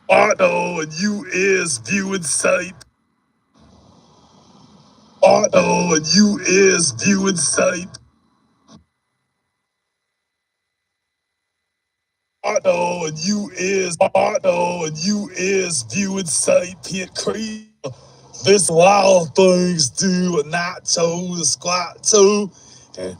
Auto and you is viewing sight. Auto and you is viewing sight. Auto and you is viewing sight. Get crazy. This wild things do a nacho, the squat too. And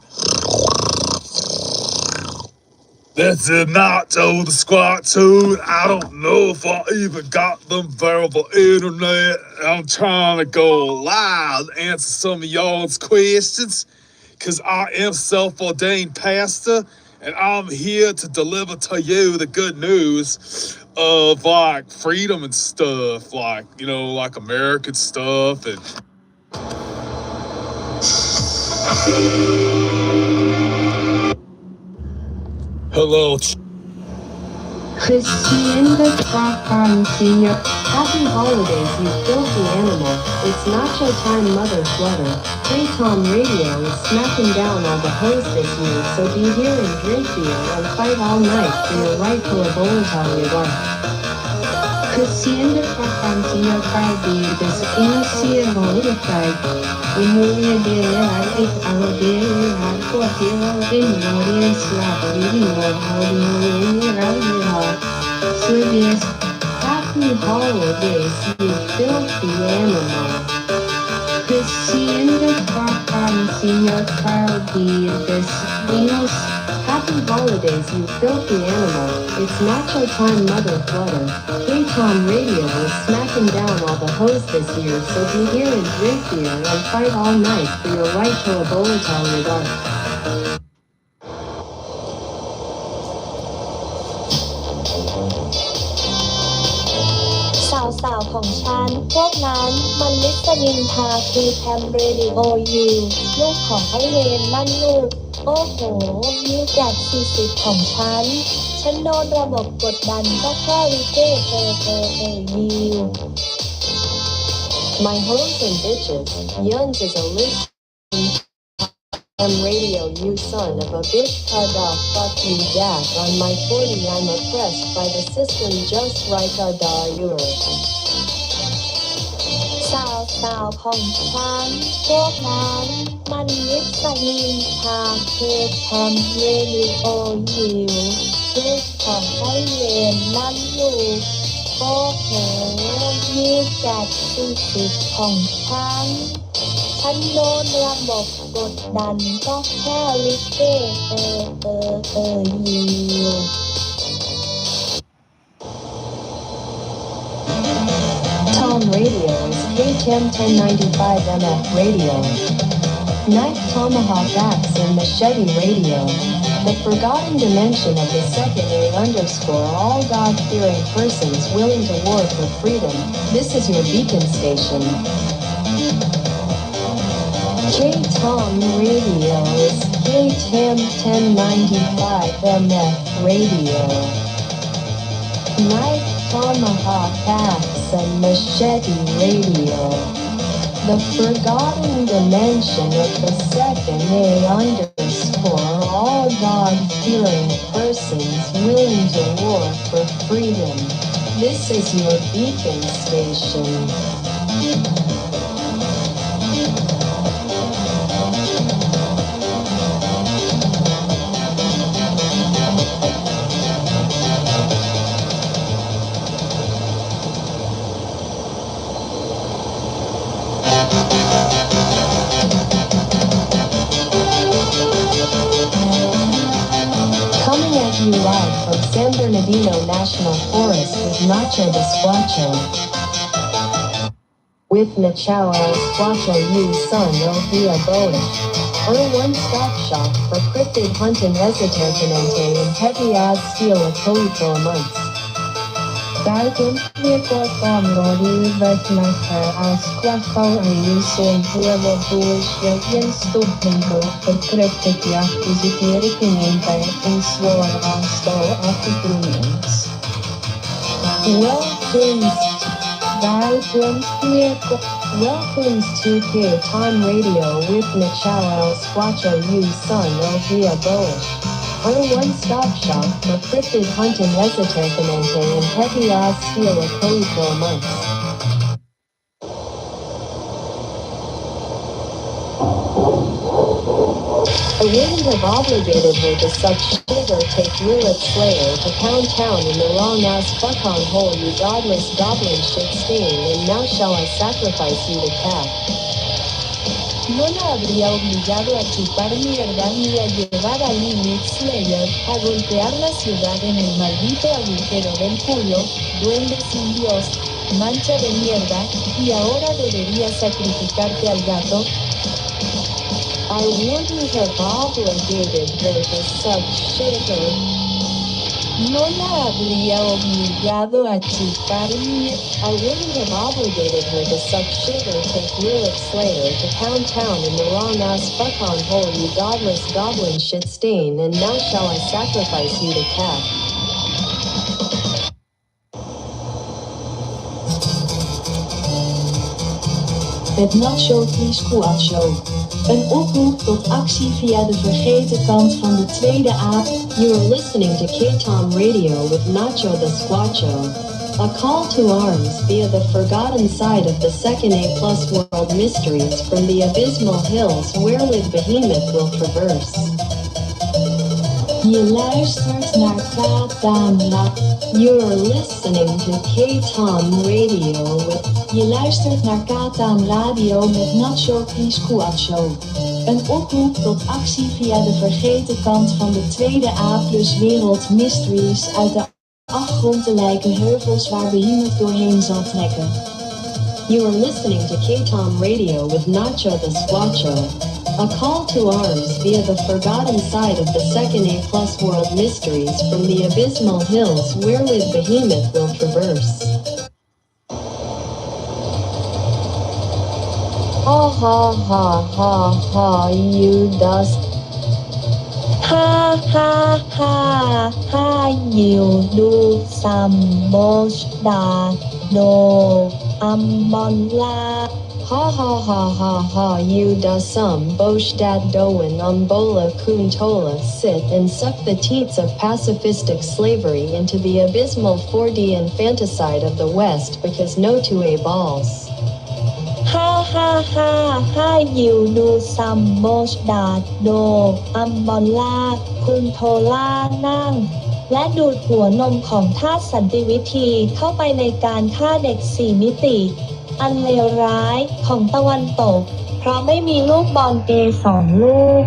this is nacho, the squat too. I don't know if I even got them variable internet. I'm trying to go live, answer some of y'all's questions, because I am self-ordained pastor, and I'm here to deliver to you the good news of like freedom and stuff, like, you know, like American stuff. And hello. Christine the Crocon Senior. Happy holidays, you filthy animal. It's nacho time, mother flutter. Taam Radio is smacking down all the hoes this year, so be here and drink beer and fight all night for your right to a voluntary life. Christine the Crocon Senior Cardi, this initial voluntary. When you did I think I will be I for hero in the audience, like reading what holding in your heart. Serious. Happy holidays, you filthy animal. Chrissy in the Crocon Senior Cardi, this Venus. Happy holidays, you filthy animal. It's nacho time, mother flutter. Taam Radio is smacking down all the hoes this year, so be here and drink beer and fight all night for your right to a voluntary life. สาวๆของฉันพวกนั้นมันลิสนินทาคือแทมเรดิโอยูลูกของไอเวนนั่นลูกโอ้โหนิ้วแกะ40ของฉันโดนระบบกดดันก็แค่วิเก้ยิว My hoes and bitches, Yuns is a list radio, you son of a bitch, cut off, fuck you, dad. On my 40, I'm oppressed by the system just like a dare. สาวๆของฉันพวกนั้นมันลิสนินทาคือแทมเรดิโอยูลูกของไอเวนนั่นลูกโอ้โหยืดจัด40ของฉันโดนระบบกดดันก็แค่ลิเก้ยิว Taam Radio is KTM 1095 MF Radio. Knife Tomahawk Axe and Machete Radio. The forgotten dimension of the second A underscore all God-fearing persons willing to war for freedom. This is your beacon station. Taam Radio is KTM 1095 MF Radio. Knife Tomahawk Axe and Machete Radio. The forgotten dimension of the second A underscore all God-fearing persons willing to war for freedom. This is your beacon station. Coming at you live from San Bernardino National Forest with Nacho the Squatcho. With Nacho el Squatcho, you son will be a Bowie. Or one-stop shop for cryptid hunt and esotericinente and heavy odds steal a for months. Dalton, here for farm Roddy, but my hair, I'll squat out and you soon whoever bullish your stupid for cryptic acquisitive and swore on store after 3 months. Welcome to Taam Radio with Nacho el Squatcho, you son, I'll be a bullish. Our one-stop shop for cryptid hunt and esoteric and heavy odds steal a code for months. I wouldn't have obligated her to such shit or take Lilith Slayer to Pound Town in the wrong-ass fuck-on hole, you godless goblin shit stain, and now shall I sacrifice you to cat. No la habría obligado a chupar mierda ni a llevar a Lilith Slayer a golpear la ciudad en el maldito agujero del culo, duende sin Dios, mancha de mierda, y ahora debería sacrificarte al gato. I wouldn't have obligated her to such shitter. No la habría obligado a chupar I wouldn't have obligated her to suck shit or take Lilith Slayer to Pound Town in the wrong-ass fuck-on hole, you godless goblin shit stain, and now shall I sacrifice you to cat. Het Nacho Squad Show. Een oproep tot actie via de vergeten kant van de tweede aap. You are listening to Taam Radio with Nacho the Squatcho. A call to arms via the forgotten side of the second A+ world mysteries from the abysmal hills wherewith behemoth will traverse. Je luistert naar Taam. You are listening to Taam Radio with... Je luistert naar Taam Radio met Nacho Squad Show. Een oproep tot actie via de vergeten kant van de tweede A+ wereld mysteries uit de afgrond te lijken heuvels waar behemoth doorheen zal trekken. You are listening to Taam Radio with Nacho the Squatcho. A call to arms via the forgotten side of the second A+ world mysteries from the abysmal hills wherewith behemoth will traverse. Ha ha ha ha ha, you dust. Ha ha ha ha, you do some bullshit. No, I'm on la. Ha ha ha ha ha, you da some Boshdad Doan Umbola Kuntola sit and suck the teats of pacifistic slavery into the abysmal 4D infanticide of the West because no 2A balls. Ha ha ha ha, you do some bullshit. No, I'm on la. Kuntola นั่งและดูดหัวนมของทาสสันติวิธีเข้าไปในการฆ่าเด็ก4มิติอันเลวร้ายของตะวันตกเพราะไม่มีลูกบอลเกย์2 ลูก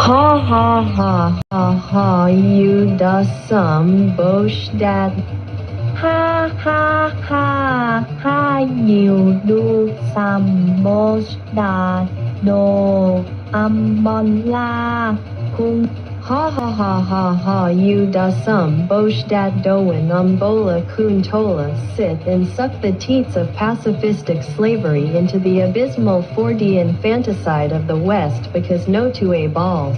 Ha ha ha ha ha, you da some Boshdad. Ha ha ha ha, you do some bullshit. No, I'm on la. Ha ha ha ha ha, you da some Boshdad Doan Umbola Kuntola sit and suck the teats of pacifistic slavery into the abysmal 4D infanticide of the West because no 2A balls.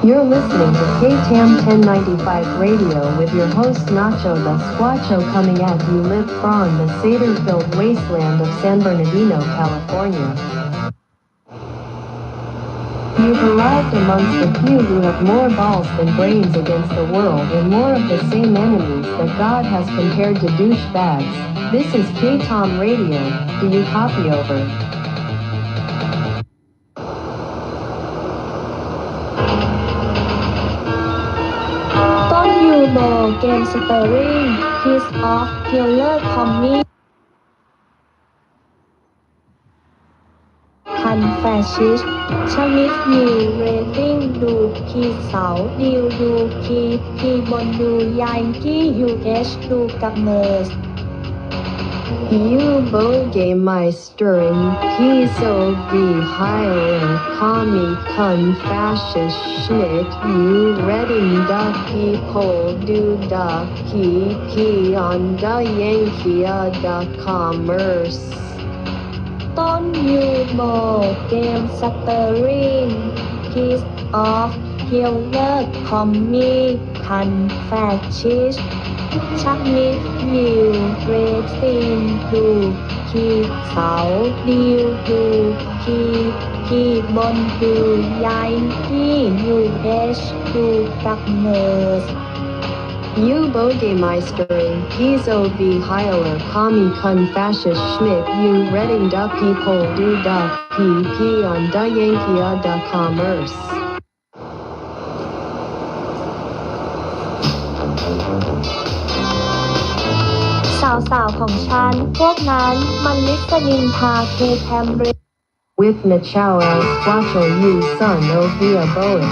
You're listening to Taam 1095 Radio with your host Nacho the Squatcho coming at you live from the Seder-filled wasteland of San Bernardino, California. You've arrived amongst the few who have more balls than brains against the world and more of the same enemies that God has compared to douchebags. This is Taam Radio. Do you copy over? Don't you know game story piece of killer comic ทันแฟชิสชมิดมีเรตติ้งดูคีเสาดิวดูคีบนดูยังกี้ยูเอชดูกับเนส You Bogeymeister and Piso V Heiler Kami Kun Fascist Schnitt You Redding Da People Do Da Ki on Da Yankee Da Commerce ต้นยูโบเกมสเตอริงพีซออฟคิลเลอร์คอมมี่ทันแฟชิสชักนิดยิวเรซินดูคีเสาดิวดูคี kỳ bôn từ yai ki UH du các nơ. You Bogemeisterin, Gizo V Heiler, Kami Kun Fascist Schmidt, you Redding da People du da PP on da Yankia da Commerce. สาวๆของฉันพวกนั้นมันลิสนินทาเคแคมบริด With Nachao as Squatcho you son of via Boeing.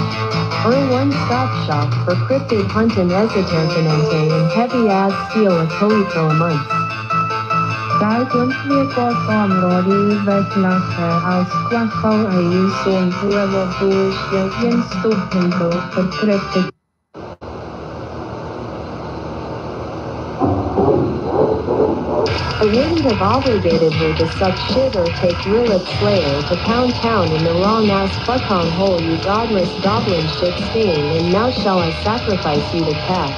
One-stop shop for cryptid hunt and esotericanente and heavy ads steal a coito a month. Cái cuốn kia có còn đó đi về là sẽ ao Squatcho ấy xuống whoever who is again stupid for cryptid. I wouldn't have obligated her to suck shit or take Rillet Slayer to Pound Town in the wrong-ass fuckhole hole, you godless goblin shit stain, and now shall I sacrifice you to cat.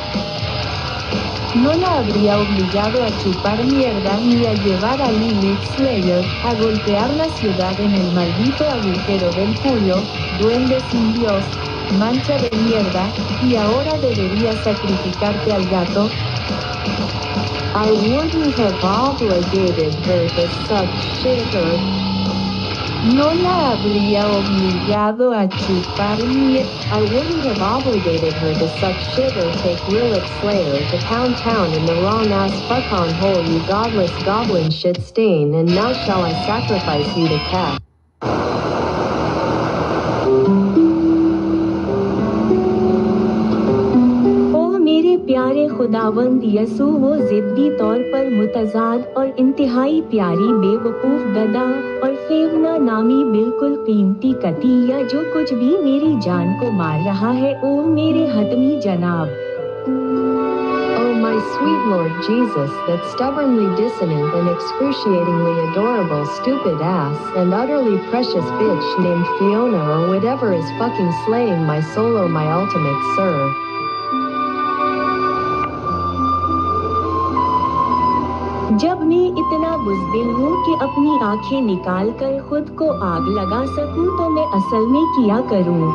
No la habría obligado a chupar mierda ni a llevar a Lilith Slayer a golpear la ciudad en el maldito agujero del culo, duende sin Dios, mancha de mierda, y ahora debería sacrificarte al gato. I wouldn't have obligated her to suck shit or... No la habría obligado a chupar mierda. I wouldn't have obligated her to suck shit or take Rillet Slayer to Pound Town in the wrong-ass fuckhole hole, you godless goblin shit stain, and now shall I sacrifice you to cat. प्यारे खुदावंद यसू वो जिद्दी तौर पर मुतजाद और इंतहाई प्यारी बेवकूफ गधा और फेवना नामी बिल्कुल कीमती कतिया जो कुछ भी मेरी जान को मार रहा है ओ मेरे हतमी जनाब. Oh my sweet Lord Jesus, that stubbornly dissonant and excruciatingly adorable stupid ass and utterly precious bitch named Fiona or whatever is fucking slaying my soul, my ultimate sir. जब मैं इतना बुज़दिल हूँ कि अपनी आंखें निकाल कर खुद को आग लगा सकूँ तो मैं असल में क्या करूँ?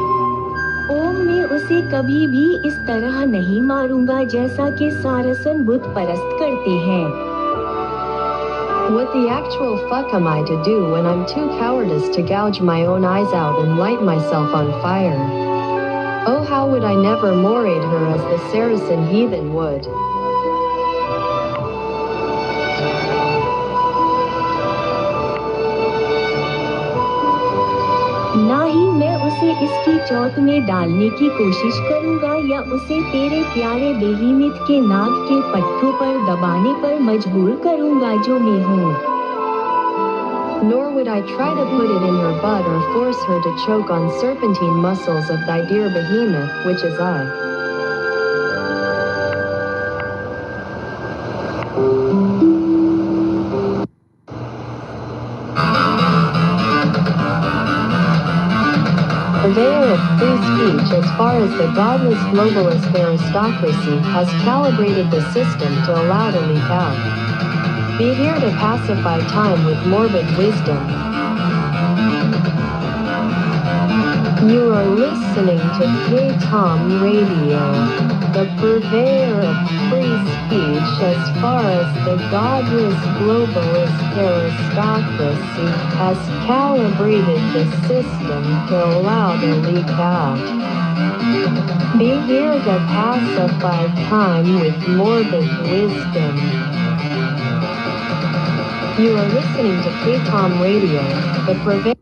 ओम मैं उसे कभी भी इस तरह नहीं मारूंगा जैसा कि सारसन बुत परस्त करते हैं. What the actual fuck am I to do when I'm too cowardice to gouge my own eyes out and light myself on fire? Oh, how would I never morate her as the Saracen heathen would? ना ही मैं उसे इसकी चौथ में डालने की कोशिश करूंगा या उसे तेरे प्यारे बेहीमित के नाग के पट्टों पर दबाने पर मजबूर करूंगा जो मैं हूँ. Nor would I try to put it in her butt or force her to choke on serpentine muscles of thy dear behemoth, which is I. Purveyor of free speech as far as the godless globalist aristocracy has calibrated the system to allow to leak out. Be here to pacify time with morbid wisdom. You are listening to Taam Radio, the purveyor of free speech as far as the godless globalist aristocracy has calibrated the system to allow the leak out. Be here to pacify time with morbid wisdom. You are listening to Taam Radio, the purveyor.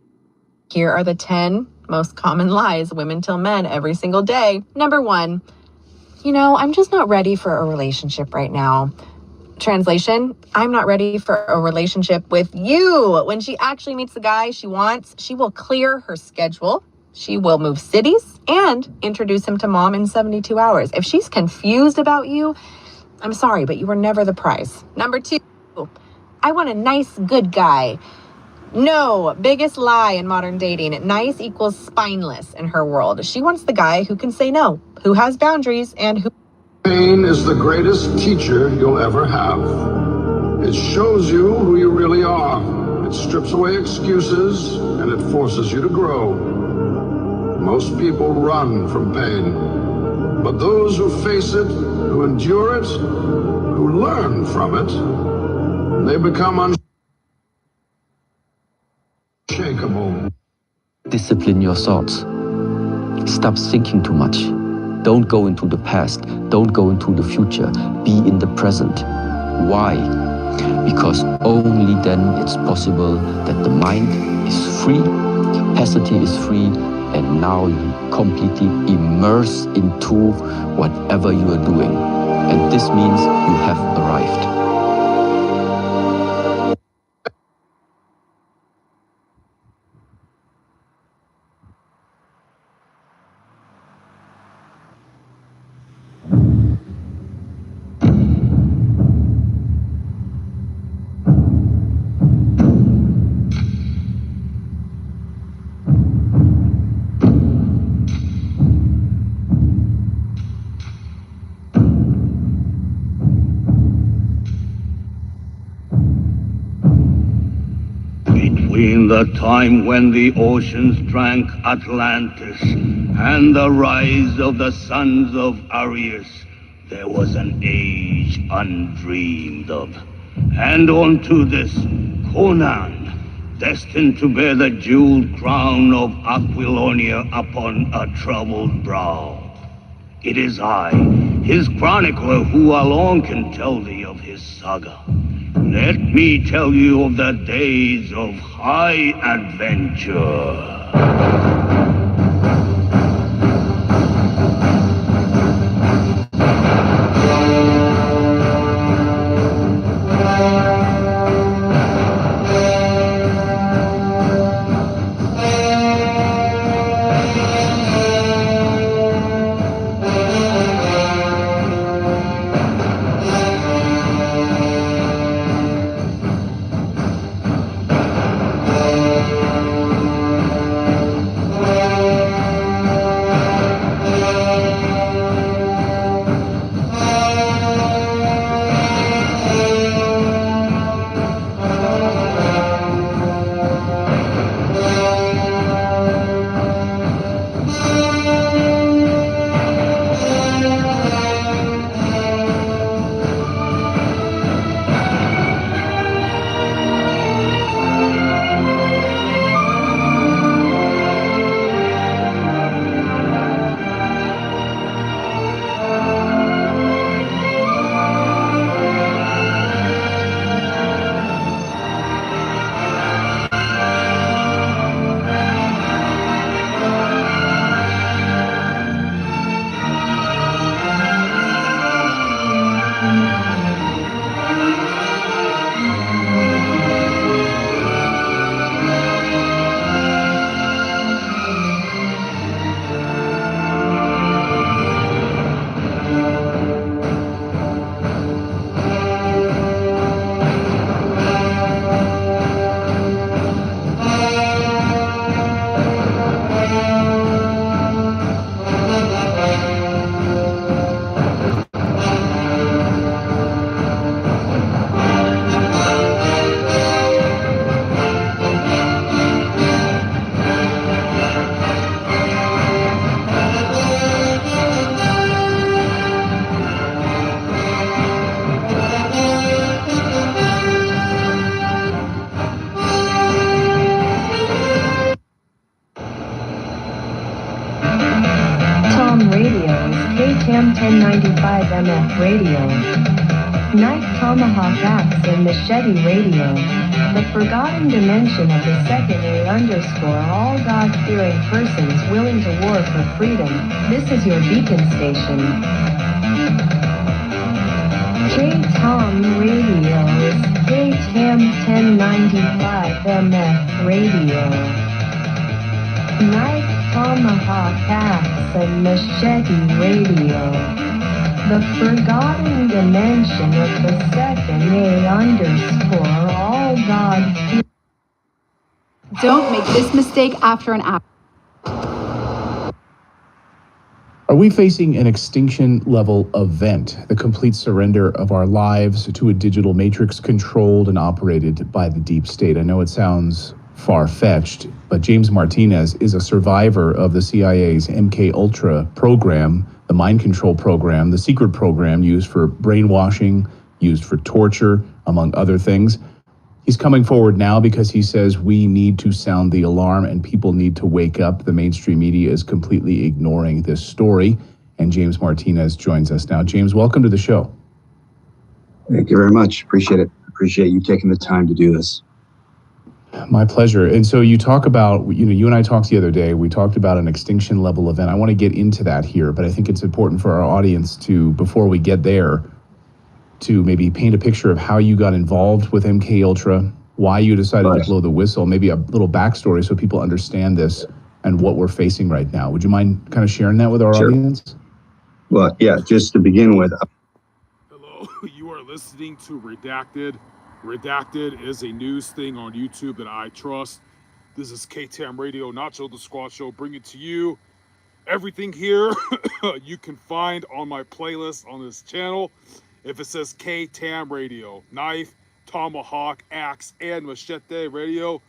Here are the 10 most common lies women tell men every single day. Number 1, I'm just not ready for a relationship right now. Translation, I'm not ready for a relationship with you. When she actually meets the guy she wants, she will clear her schedule. She will move cities and introduce him to mom in 72 hours. If she's confused about you, I'm sorry, but you were never the prize. Number 2, I want a nice, good guy. No, biggest lie in modern dating. Nice equals spineless in her world. She wants the guy who can say no, who has boundaries, and who... Pain is the greatest teacher you'll ever have. It shows you who you really are. It It strips away excuses and it forces you to grow. Most people run from pain, but those who face it, who endure it, who learn from it, they become unshakable. Discipline your thoughts. Stop thinking too much. Don't go into the past. Don't go into the future. Be in the present. Why? Because only then it's possible that the mind is free, capacity is free, and now you completely immerse into whatever you are doing. And this means you have arrived. Between the time when the oceans drank Atlantis and the rise of the sons of Arius, there was an age undreamed of. And unto this, Conan, destined to bear the jeweled crown of Aquilonia upon a troubled brow. It is I, his chronicler, who alone can tell thee of his saga. Let me tell you of the days of high adventure. Taam Radio is Taam 1095 MF Radio. Knife Tomahawk Axe and Machete Radio. The forgotten dimension of the second A underscore all God-fearing persons willing to war for freedom. This is your beacon station. Taam Radio is Taam 1095 MF Radio. Knife Tomahawk Axe and Machete Radio. The forgotten dimension of the second A underscore all God. Don't make this mistake after an app. Are we facing an extinction level event, the complete surrender of our lives to a digital matrix controlled and operated by the deep state? I know it sounds far-fetched, but James Martinez is a survivor of the CIA's MK Ultra program, the mind control program, the secret program used for brainwashing, used for torture, among other things. He's coming forward now because he says we need to sound the alarm and people need to wake up. The mainstream media is completely ignoring this story. And James Martinez joins us now. James, welcome to the show. Thank you very much. Appreciate it. Appreciate you taking the time to do this. My pleasure. And so you talk about, you and I talked the other day, we talked about an extinction level event. I want to get into that here, but I think it's important for our audience to, before we get there, to maybe paint a picture of how you got involved with MK Ultra, why you decided to blow the whistle, maybe a little backstory so people understand this and what we're facing right now. Would you mind kind of sharing that with our audience? Well, yeah, just to begin with. Hello, you are listening to Redacted. Redacted is a news thing on YouTube that I trust. This is Taam Radio, Nacho the Squad Show, bringing to you everything here you can find on my playlist on this channel. If it says Taam Radio, knife, tomahawk, axe, and machete radio,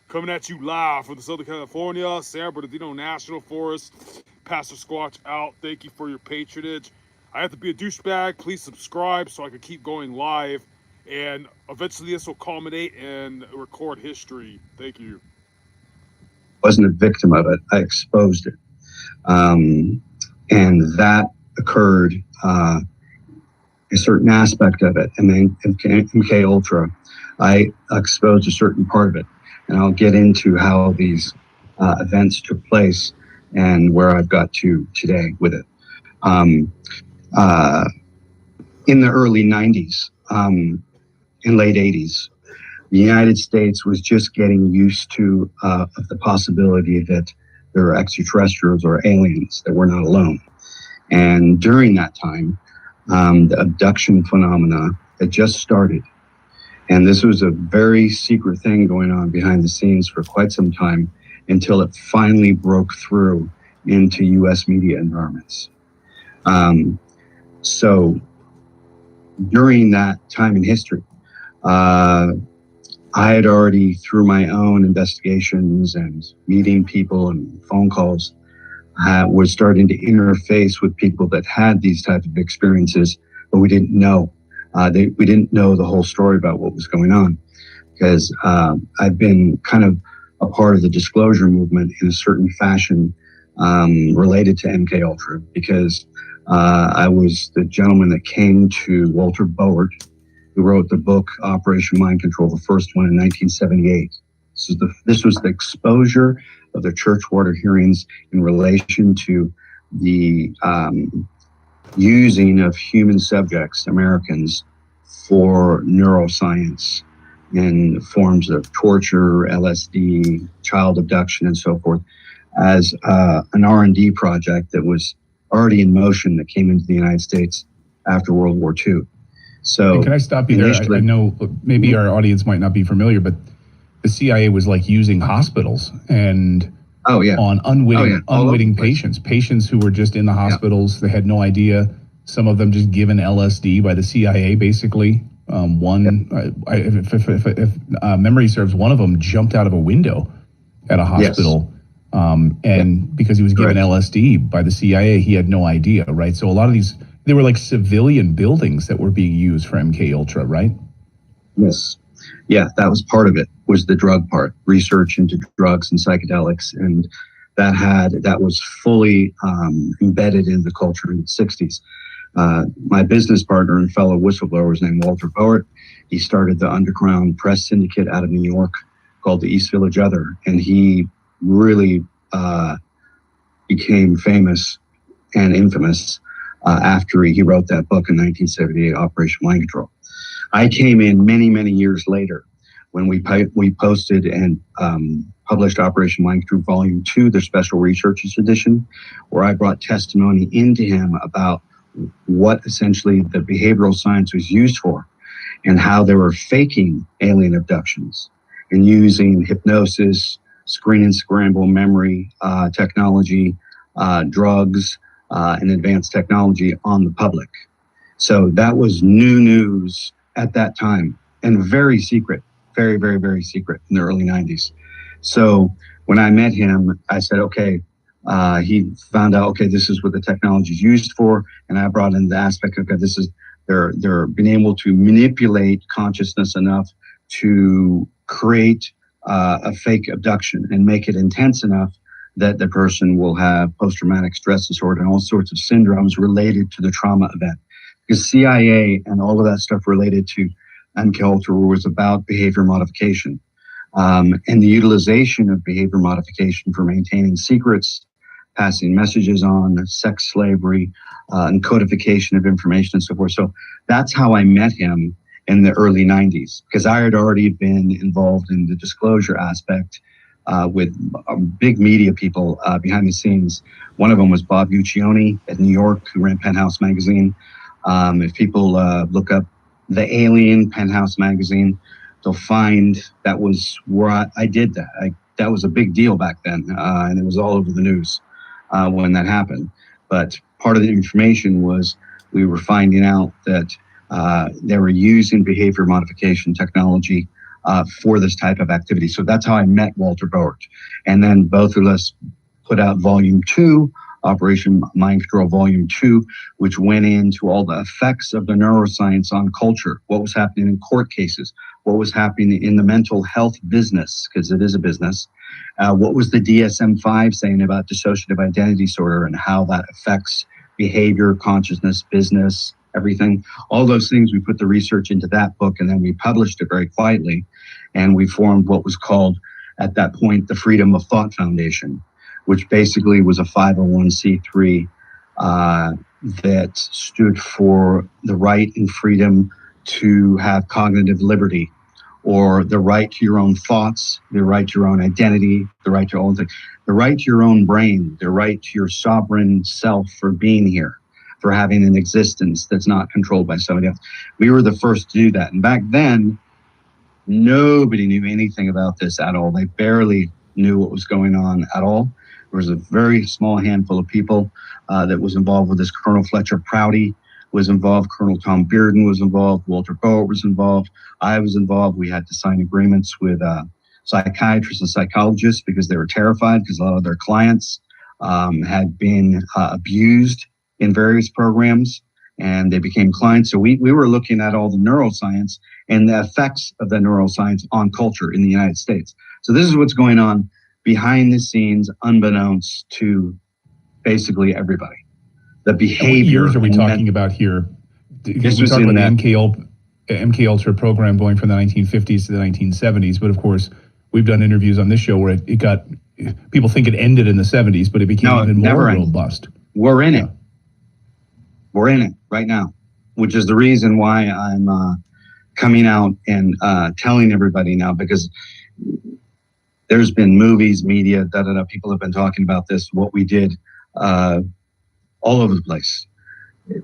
coming at you live from the Southern California, San Bernardino National Forest. Pastor Squatch out. Thank you for your patronage. I have to be a douchebag. Please subscribe so I can keep going live. And eventually this will culminate and record history. Thank you. I wasn't a victim of it. I exposed it. And that occurred, a certain aspect of it. And then MK Ultra, I exposed a certain part of it. And I'll get into how these events took place and where I've got to today with it. In the early 90s, and late 80s, the United States was just getting used to the possibility that there are extraterrestrials or aliens, that we're not alone. And during that time, the abduction phenomena had just started. And this was a very secret thing going on behind the scenes for quite some time until it finally broke through into U.S. media environments. So during that time in history, I had already, through my own investigations and meeting people and phone calls, was starting to interface with people that had these types of experiences, but we didn't know. We didn't know the whole story about what was going on, because I've been kind of a part of the disclosure movement in a certain fashion related to MK Ultra, because I was the gentleman that came to Walter Boert, who wrote the book Operation Mind Control, the first one in 1978. This was the exposure of the church water hearings in relation to the using of human subjects, Americans, for neuroscience in forms of torture, LSD, child abduction, and so forth, as an R&D project that was already in motion that came into the United States after World War II. So, and can I stop you there? I know maybe our audience might not be familiar, but the CIA was like using hospitals and on unwitting patients who were just in the hospitals. They had no idea. Some of them just given LSD by the CIA, basically. If memory serves, one of them jumped out of a window at a hospital. Because he was given LSD by the CIA, he had no idea, right? So a lot of these, they were like civilian buildings that were being used for MK Ultra, right? Yes. Yeah, that was part of it, was the drug part, research into drugs and psychedelics. And that was fully embedded in the culture in the 60s. My business partner and fellow whistleblower was named Walter Boert. He started the underground press syndicate out of New York called the East Village Other. And he really became famous and infamous after he wrote that book in 1978, Operation Mind Control. I came in many, many years later when we posted and published Operation Mind Control Volume 2, the Special Researchers Edition, where I brought testimony into him about what essentially the behavioral science was used for and how they were faking alien abductions and using hypnosis, screen and scramble memory technology, drugs, and advanced technology on the public. So that was new news at that time, and very secret, very, very, very secret in the early 90s. So when I met him, I said, okay, he found out, okay, this is what the technology is used for. And I brought in the aspect of, okay, this is, they're being able to manipulate consciousness enough to create a fake abduction and make it intense enough that the person will have post-traumatic stress disorder and all sorts of syndromes related to the trauma event. Because CIA and all of that stuff related to MKUltra was about behavior modification, and the utilization of behavior modification for maintaining secrets, passing messages on, sex slavery, and codification of information and so forth. So that's how I met him in the early 90s, because I had already been involved in the disclosure aspect with big media people behind the scenes. One of them was Bob Guccione at New York, who ran Penthouse magazine. If people look up The Alien, Penthouse magazine, they'll find that was where I did that. That was a big deal back then, and it was all over the news when that happened. But part of the information was we were finding out that they were using behavior modification technology for this type of activity. So that's how I met Walter Boert. And then both of us put out Volume 2, Operation Mind Control Volume 2, which went into all the effects of the neuroscience on culture, what was happening in court cases, what was happening in the mental health business, because it is a business, what was the DSM-5 saying about dissociative identity disorder and how that affects behavior, consciousness, business, everything. All those things, we put the research into that book, and then we published it very quietly, and we formed what was called, at that point, the Freedom of Thought Foundation, which basically was a 501c3 that stood for the right and freedom to have cognitive liberty, or the right to your own thoughts, the right to your own identity, the right to your own thing, the right to your own brain, the right to your sovereign self for being here, for having an existence that's not controlled by somebody else. We were the first to do that. And back then, nobody knew anything about this at all. They barely knew what was going on at all. There was a very small handful of people that was involved with this. Colonel Fletcher Prouty was involved. Colonel Tom Bearden was involved. Walter Boert was involved. I was involved. We had to sign agreements with psychiatrists and psychologists because they were terrified, because a lot of their clients had been abused in various programs, and they became clients. So we were looking at all the neuroscience and the effects of the neuroscience on culture in the United States. So this is what's going on behind the scenes, unbeknownst to basically everybody. The behavior. What years are we talking about here? This we was talk in about that the MK Ultra program going from the 1950s to the 1970s, but of course, we've done interviews on this show where it got, people think it ended in the 70s, but it became even more robust. We're in it. We're in it right now, which is the reason why I'm coming out and telling everybody now, because there's been movies, media, people have been talking about this, what we did all over the place.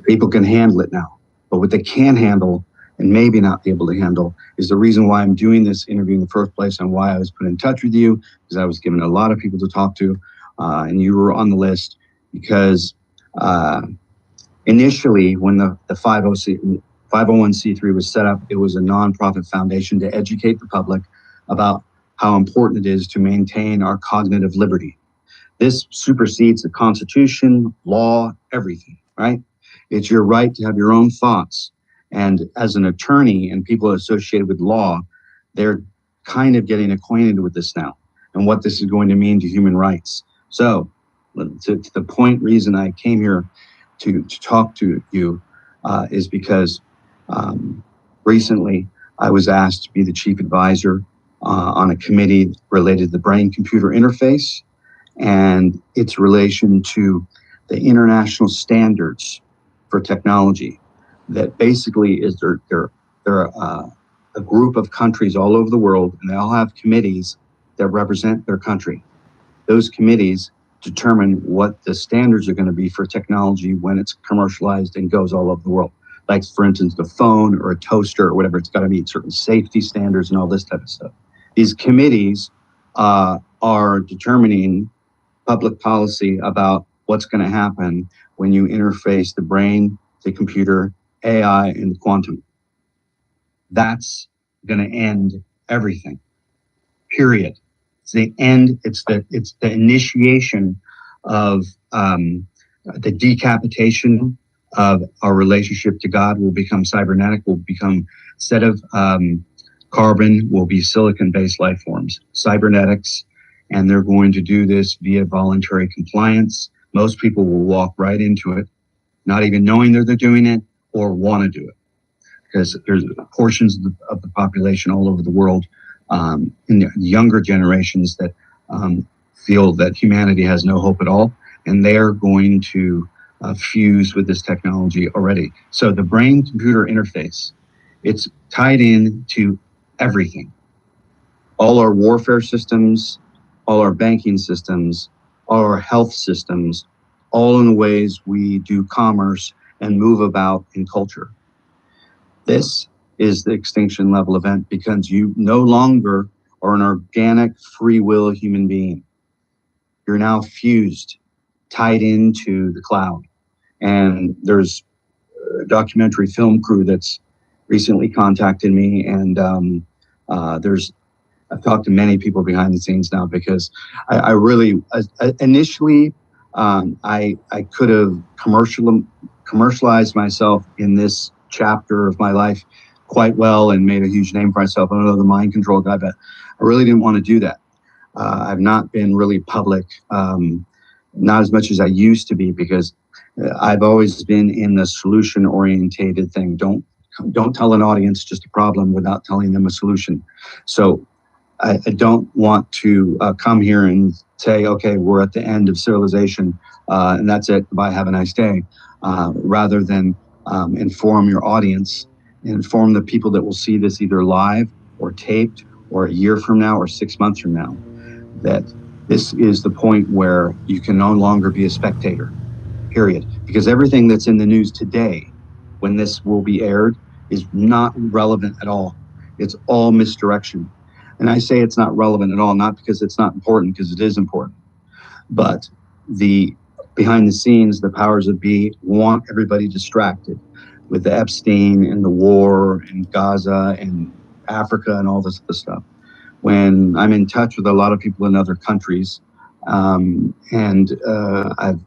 People can handle it now, but what they can handle and maybe not be able to handle is the reason why I'm doing this interview in the first place, and why I was put in touch with you, because I was given a lot of people to talk to, and you were on the list, because initially when the 501c3 was set up, it was a nonprofit foundation to educate the public about how important it is to maintain our cognitive liberty. This supersedes the Constitution, law, everything, right? It's your right to have your own thoughts. And as an attorney and people associated with law, they're kind of getting acquainted with this now and what this is going to mean to human rights. So to the point, reason I came here to talk to you is because recently I was asked to be the chief advisor on a committee related to the brain-computer interface and its relation to the international standards for technology. That basically is they're a group of countries all over the world, and they all have committees that represent their country. Those committees determine what the standards are going to be for technology when it's commercialized and goes all over the world. Like, for instance, the phone or a toaster or whatever, it's got to meet certain safety standards and all this type of stuff. These committees are determining public policy about what's going to happen when you interface the brain, the computer, AI, and the quantum. That's going to end everything. Period. It's the end. It's the initiation of the decapitation of our relationship to God. Will become cybernetic. Will become, instead of carbon, will be silicon-based life forms, cybernetics, and they're going to do this via voluntary compliance. Most people will walk right into it, not even knowing they're doing it or want to do it, because there's portions of the population all over the world, in the younger generations, that feel that humanity has no hope at all, and they're going to fuse with this technology already. So the brain-computer interface, it's tied in to everything. All our warfare systems, all our banking systems, all our health systems, all in the ways we do commerce and move about in culture. This is the extinction level event because you no longer are an organic, free will human being. You're now fused, tied into the cloud. And there's a documentary film crew that's recently contacted me, and I've talked to many people behind the scenes now, because I really, initially, I could have commercialized myself in this chapter of my life quite well and made a huge name for myself. I don't know, the mind control guy, but I really didn't want to do that. I've not been really public, not as much as I used to be, because I've always been in the solution orientated thing. Don't tell an audience just a problem without telling them a solution. So I don't want to come here and say, okay, we're at the end of civilization, and that's it, bye, have a nice day, rather than inform your audience, inform the people that will see this either live or taped or a year from now or 6 months from now, that this is the point where you can no longer be a spectator, period. Because everything that's in the news today, when this will be aired, is not relevant at all. It's all misdirection. And I say it's not relevant at all, not because it's not important, because it is important. But the behind the scenes, the powers that be want everybody distracted with the Epstein and the war and Gaza and Africa and all this other stuff. When I'm in touch with a lot of people in other countries, and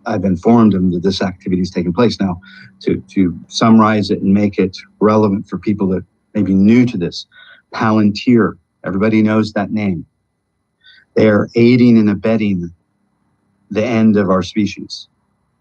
I've informed them that this activity is taking place. Now, to summarize it and make it relevant for people that may be new to this, Palantir, everybody knows that name. They are aiding and abetting the end of our species.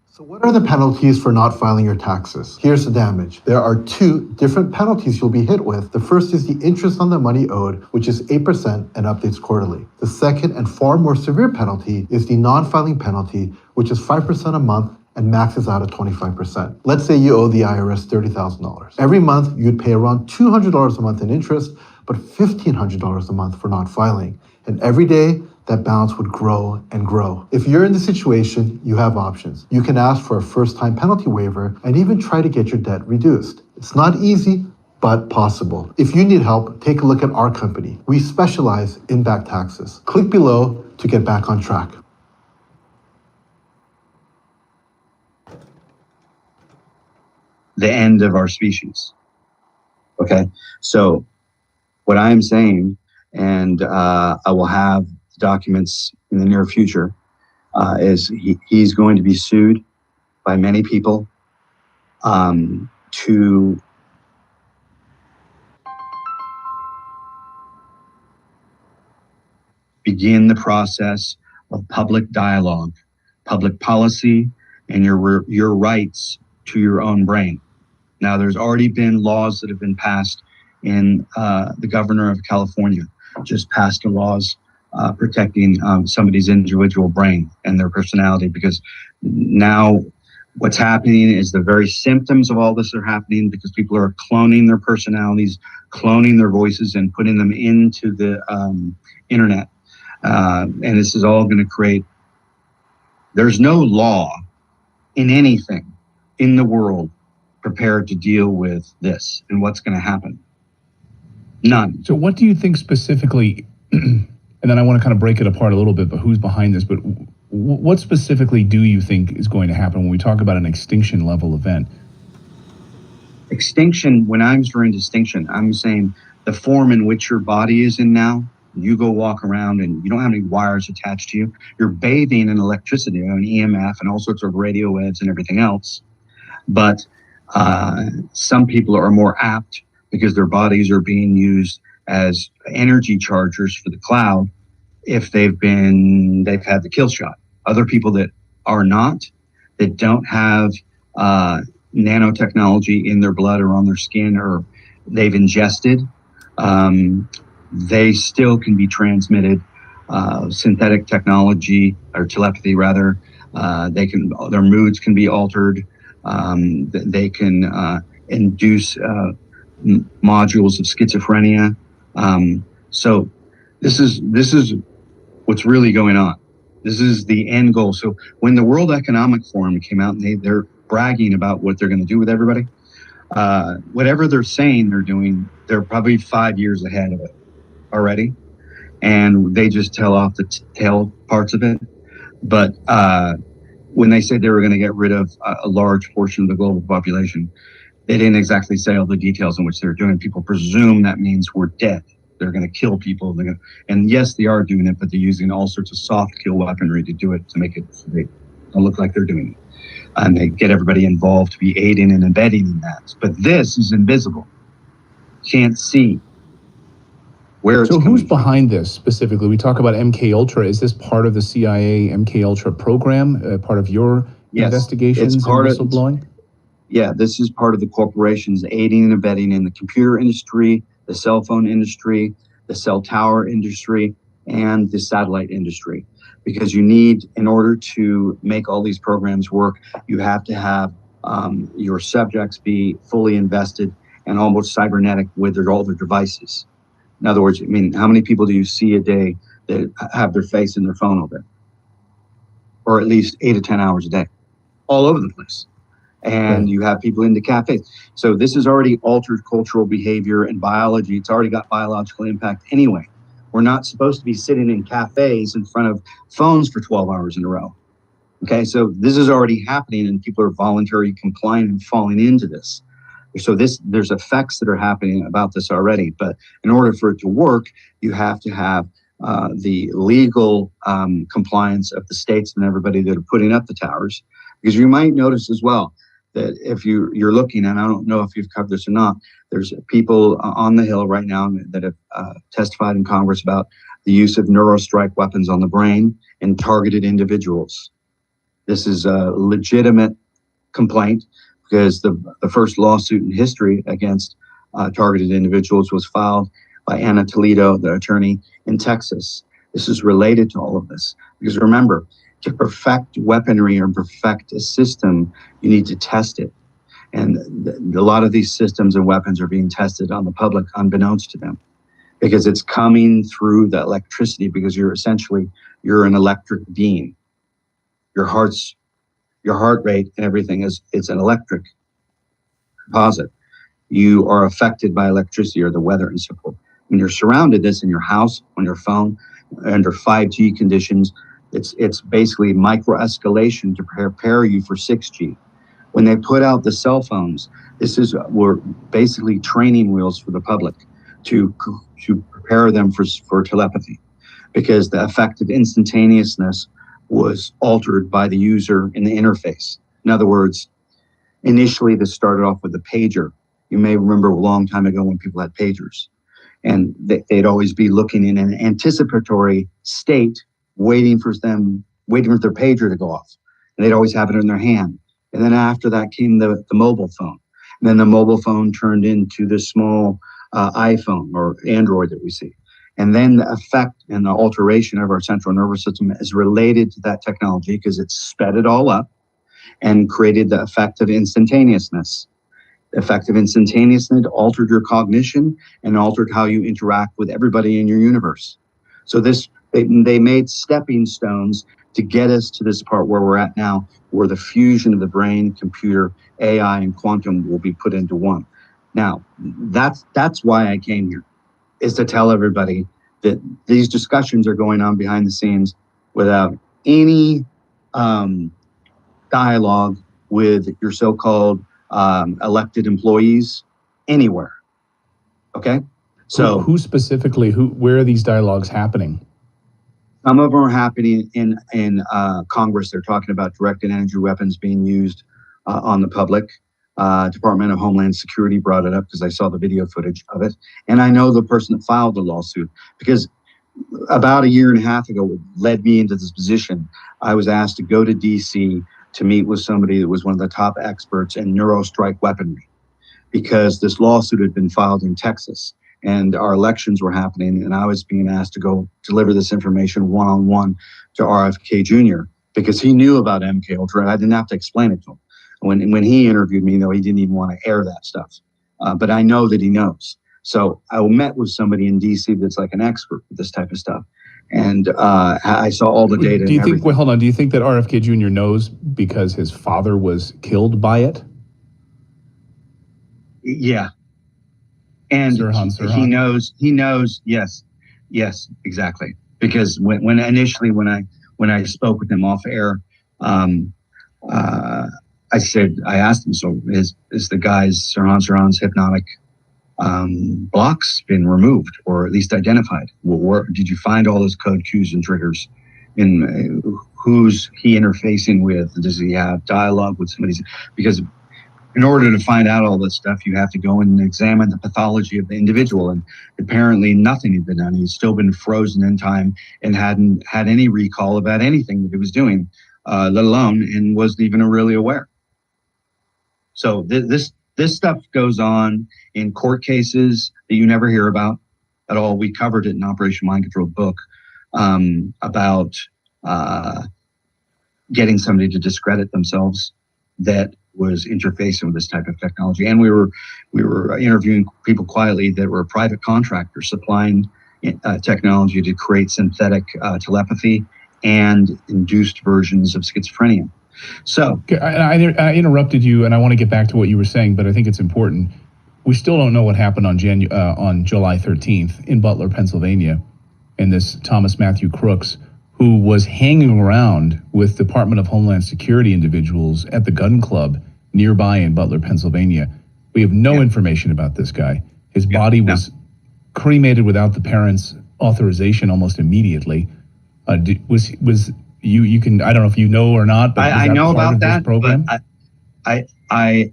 So what are the penalties for not filing your taxes? Here's the damage. There are two different penalties you'll be hit with. The first is the interest on the money owed, which is 8% and updates quarterly. The second and far more severe penalty is the non-filing penalty, which is 5% a month and maxes out at 25%. Let's say you owe the IRS $30,000. Every month, you'd pay around $200 a month in interest, but $1,500 a month for not filing. And every day, that balance would grow and grow. If you're in this situation, you have options. You can ask for a first-time penalty waiver and even try to get your debt reduced. It's not easy, but possible. If you need help, take a look at our company. We specialize in back taxes. Click below to get back on track. The end of our species. Okay, so what I'm saying, and I will have documents in the near future, is he's going to be sued by many people to begin the process of public dialogue, public policy, and your rights to your own brain. Now, there's already been laws that have been passed in the governor of California just passed the laws protecting somebody's individual brain and their personality, because now what's happening is the very symptoms of all this are happening because people are cloning their personalities, cloning their voices, and putting them into the internet. And this is all going to create, there's no law in anything in the world prepared to deal with this and what's going to happen. None. So what do you think specifically, and then I want to kind of break it apart a little bit, but who's behind this, but What specifically do you think is going to happen when we talk about an extinction level event? Extinction, when I'm referring to extinction, I'm saying the form in which your body is in now. You go walk around and you don't have any wires attached to you. You're bathing in electricity and EMF and all sorts of radio waves and everything else. But some people are more apt because their bodies are being used as energy chargers for the cloud if they've had the kill shot. Other people that are not, that don't have nanotechnology in their blood or on their skin, or they've ingested, they still can be transmitted. Synthetic technology or telepathy rather, their moods can be altered. They can induce modules of schizophrenia. So this is what's really going on. This is the end goal. So when the World Economic Forum came out and they're bragging about what they're going to do with everybody, whatever they're saying they're doing, they're probably 5 years ahead of it already. And they just tell off the tail parts of it. But when they said they were going to get rid of a large portion of the global population, they didn't exactly say all the details in which they're doing. People presume that means we're dead. They're going to kill people. And yes, they are doing it, but they're using all sorts of soft kill weaponry to do it, to make it so they don't look like they're doing it. And they get everybody involved to be aiding and abetting in that. But this is invisible. Can't see where it's So who's coming from. behind this specifically? We talk about MK Ultra. Is this part of the CIA MK Ultra program, part of your investigations and whistleblowing? Yeah, this is part of the corporations aiding and abetting in the computer industry, the cell phone industry, the cell tower industry, and the satellite industry. Because you need, in order to make all these programs work, you have to have your subjects be fully invested and almost cybernetic with all their devices. In other words, I mean, how many people do you see a day that have their face in their phone all day? Or at least 8 to 10 hours a day, all over the place. And you have people in the cafes. So this has already altered cultural behavior and biology. It's already got biological impact anyway. We're not supposed to be sitting in cafes in front of phones for 12 hours in a row. Okay, so this is already happening and people are voluntarily complying and falling into this. So there's effects that are happening about this already. But in order for it to work, you have to have the legal compliance of the states and everybody that are putting up the towers. Because you might notice as well that if you're looking, and I don't know if you've covered this or not, there's people on the Hill right now that have testified in Congress about the use of neurostrike weapons on the brain in targeted individuals. This is a legitimate complaint because the first lawsuit in history against targeted individuals was filed by Anna Toledo, the attorney in Texas. This is related to all of this. Because remember, to perfect weaponry or perfect a system, you need to test it. And a lot of these systems and weapons are being tested on the public unbeknownst to them because it's coming through the electricity because you're an electric being. Your heart rate and everything it's an electric composite. You are affected by electricity or the weather and so forth. When you're surrounded this in your house, on your phone, under 5G conditions, it's basically micro escalation to prepare you for 6G. When they put out the cell phones, we're basically training wheels for the public to prepare them for telepathy, because the effective instantaneousness was altered by the user in the interface. In other words, initially this started off with a pager. You may remember a long time ago when people had pagers, and they'd always be looking in an anticipatory state, waiting for their pager to go off. And they'd always have it in their hand. And then after that came the mobile phone. And then the mobile phone turned into the small iPhone or Android that we see. And then the effect and the alteration of our central nervous system is related to that technology because it sped it all up and created the effect of instantaneousness. The effect of instantaneousness altered your cognition and altered how you interact with everybody in your universe. So they made stepping stones to get us to this part where we're at now, where the fusion of the brain, computer, AI, and quantum will be put into one. Now, that's why I came here, is to tell everybody that these discussions are going on behind the scenes without any dialogue with your so-called elected employees anywhere. Okay, so who specifically? Where are these dialogues happening? Some of them are happening in Congress. They're talking about directed energy weapons being used on the public. Department of Homeland Security brought it up because I saw the video footage of it. And I know the person that filed the lawsuit because about a year and a half ago, it led me into this position. I was asked to go to DC to meet with somebody that was one of the top experts in neurostrike weaponry because this lawsuit had been filed in Texas. And our elections were happening, and I was being asked to go deliver this information one-on-one to RFK Jr. because he knew about MK Ultra. I didn't have to explain it to him. When he interviewed me, though, he didn't even want to air that stuff. But I know that he knows. So I met with somebody in DC that's like an expert with this type of stuff, and I saw all the data. Do you think? Wait, hold on. Do you think that RFK Jr. knows because his father was killed by it? Yeah. And he knows, yes, exactly. Because when I spoke with him off air, I asked him, so is the guy's Sirhan's hypnotic blocks been removed or at least identified? Where did you find all those code cues and triggers? And who's he interfacing with? Does he have dialogue with somebody? Because in order to find out all this stuff, you have to go and examine the pathology of the individual. And apparently nothing had been done. He'd still been frozen in time and hadn't had any recall about anything that he was doing, let alone, and wasn't even really aware. So this stuff goes on in court cases that you never hear about at all. We covered it in Operation Mind Control book about getting somebody to discredit themselves that was interfacing with this type of technology. And we were interviewing people quietly that were private contractors supplying technology to create synthetic telepathy and induced versions of schizophrenia. So I interrupted you, and I want to get back to what you were saying, but I think it's important. We still don't know what happened on July 13th in Butler, Pennsylvania, and this Thomas Matthew Crooks, who was hanging around with Department of Homeland Security individuals at the gun club nearby in Butler, Pennsylvania. We have no information about this guy. His body was cremated without the parents' authorization almost immediately. Was you can, I don't know if you know or not, but I know about that program? But I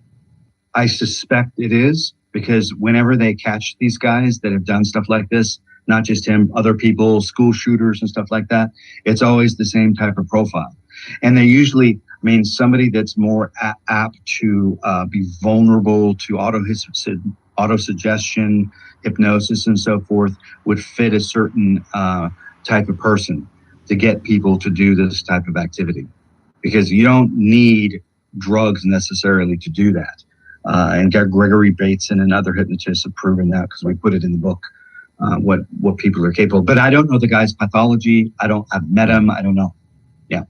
suspect it is, because whenever they catch these guys that have done stuff like this, not just him, other people, school shooters and stuff like that, it's always the same type of profile. And they usually, somebody that's more apt to be vulnerable to autosuggestion, hypnosis, and so forth would fit a certain type of person to get people to do this type of activity. Because you don't need drugs necessarily to do that. And Gregory Bateson and other hypnotists have proven that, because we put it in the book, what people are capable of. But I don't know the guy's pathology. I've met him. I don't know. Yeah.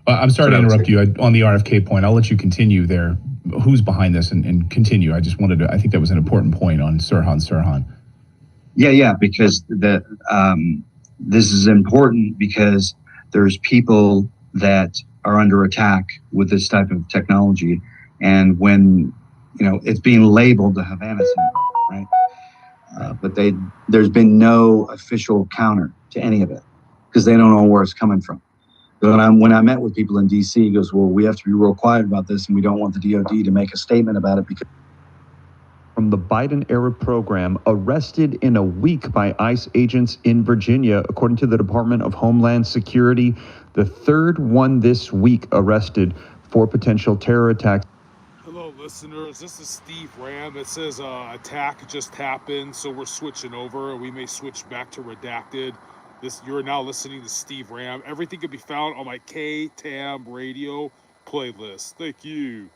I'm sorry to interrupt you on the RFK point. I'll let you continue there. Who's behind this and continue. I just wanted to, I think that was an important point on Sirhan. Yeah, because this is important because there's people that are under attack with this type of technology. And when, it's being labeled the Havana syndrome, right? But there's been no official counter to any of it because they don't know where it's coming from. But when I met with people in DC, he goes, well, we have to be real quiet about this, and we don't want the DOD to make a statement about it because. From the Biden-era program, arrested in a week by ICE agents in Virginia, according to the Department of Homeland Security, the third one this week arrested for potential terror attacks. Hello, listeners. This is Steve Ram. It says attack just happened, so we're switching over. We may switch back to redacted. You're now listening to Steve Ram. Everything can be found on my Taam radio playlist. Thank you.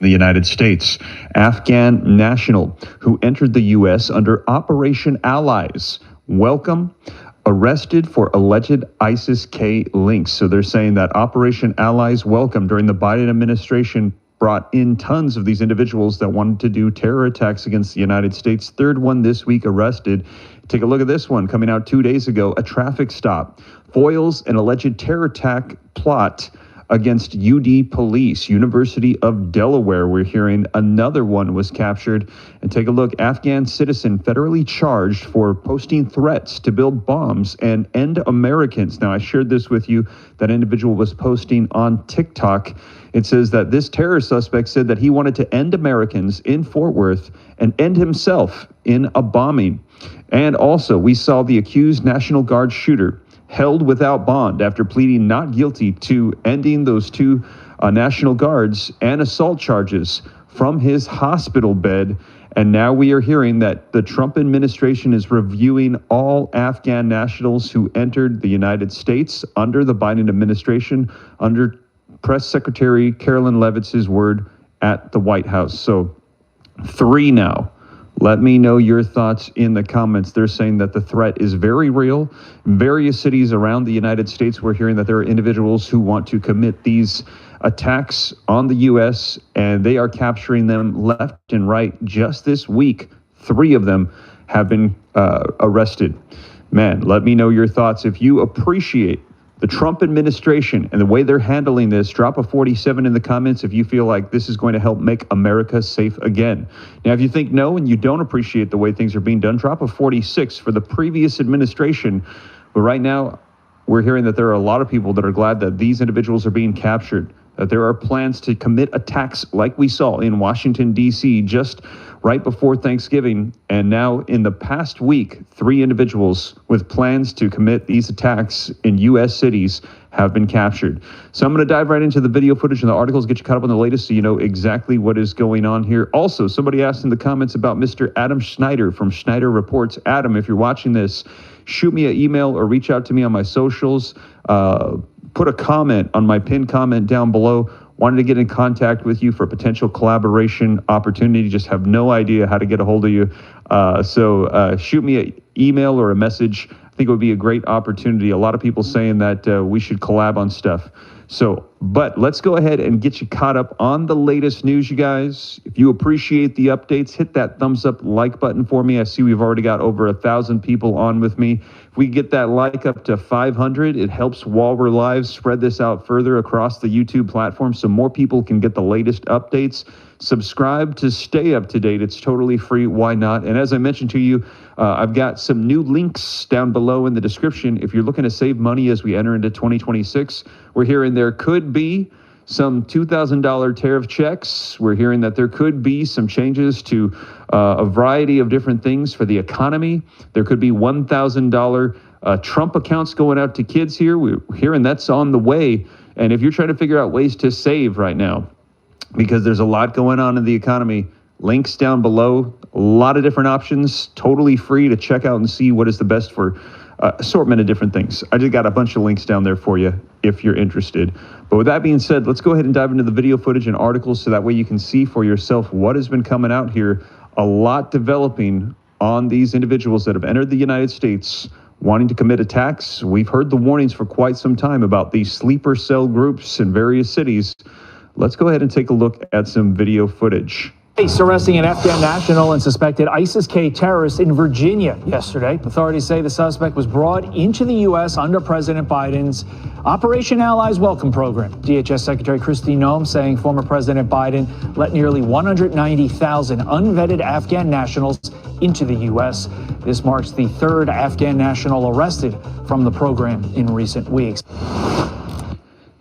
The United States, Afghan national who entered the U.S. under Operation Allies. Welcome. Arrested for alleged ISIS-K links. So they're saying that Operation Allies welcome during the Biden administration brought in tons of these individuals that wanted to do terror attacks against the United States. Third one this week arrested. Take a look at this one coming out 2 days ago. A traffic stop foils an alleged terror attack plot against UD Police, University of Delaware. We're hearing another one was captured. And take a look, Afghan citizen federally charged for posting threats to build bombs and end Americans. Now, I shared this with you. That individual was posting on TikTok. It says that this terror suspect said that he wanted to end Americans in Fort Worth and end himself in a bombing. And also, we saw the accused National Guard shooter held without bond after pleading not guilty to ending those two National Guards and assault charges from his hospital bed. And now we are hearing that the Trump administration is reviewing all Afghan nationals who entered the United States under the Biden administration, under Press Secretary Carolyn Levitz's word at the White House. So 3 now. Let me know your thoughts in the comments. They're saying that the threat is very real. In various cities around the United States, we're hearing that there are individuals who want to commit these attacks on the U.S., and they are capturing them left and right. Just this week, 3 of them have been arrested. Man, let me know your thoughts. If you appreciate the Trump administration and the way they're handling this, drop a 47 in the comments if you feel like this is going to help make America safe again. Now, if you think no and you don't appreciate the way things are being done, drop a 46 for the previous administration. But right now, we're hearing that there are a lot of people that are glad that these individuals are being captured, that there are plans to commit attacks like we saw in Washington, D.C. just right before Thanksgiving. And now in the past week, 3 individuals with plans to commit these attacks in U.S. cities have been captured. So I'm going to dive right into the video footage and the articles, get you caught up on the latest so you know exactly what is going on here. Also, somebody asked in the comments about Mr. Adam Schneider from Schneider Reports. Adam, if you're watching this, shoot me an email or reach out to me on my socials. Put a comment on my pinned comment down below. Wanted to get in contact with you for a potential collaboration opportunity. Just have no idea how to get a hold of you. So shoot me an email or a message. I think it would be a great opportunity. A lot of people saying that we should collab on stuff. So, but let's go ahead and get you caught up on the latest news, you guys. If you appreciate the updates, hit that thumbs up like button for me. I see we've already got over 1,000 people on with me. If we get that like up to 500, it helps while we're live spread this out further across the YouTube platform so more people can get the latest updates. Subscribe to stay up to date. It's totally free. Why not? And as I mentioned to you, I've got some new links down below in the description. If you're looking to save money as we enter into 2026, we're hearing there could be some $2,000 tariff checks. We're hearing that there could be some changes to a variety of different things for the economy. There could be $1,000 Trump accounts going out to kids here. We're hearing that's on the way. And if you're trying to figure out ways to save right now, because there's a lot going on in the economy, links down below, a lot of different options, totally free to check out and see what is the best for assortment of different things. I just got a bunch of links down there for you if you're interested. But with that being said, let's go ahead and dive into the video footage and articles so that way you can see for yourself what has been coming out here. A lot developing on these individuals that have entered the United States wanting to commit attacks. We've heard the warnings for quite some time about these sleeper cell groups in various cities. Let's go ahead and take a look at some video footage. Police arresting an Afghan national and suspected ISIS-K terrorist in Virginia yesterday. Authorities say the suspect was brought into the U.S. under President Biden's Operation Allies Welcome program. DHS Secretary Kristi Noem saying former President Biden let nearly 190,000 unvetted Afghan nationals into the U.S. This marks the 3rd Afghan national arrested from the program in recent weeks.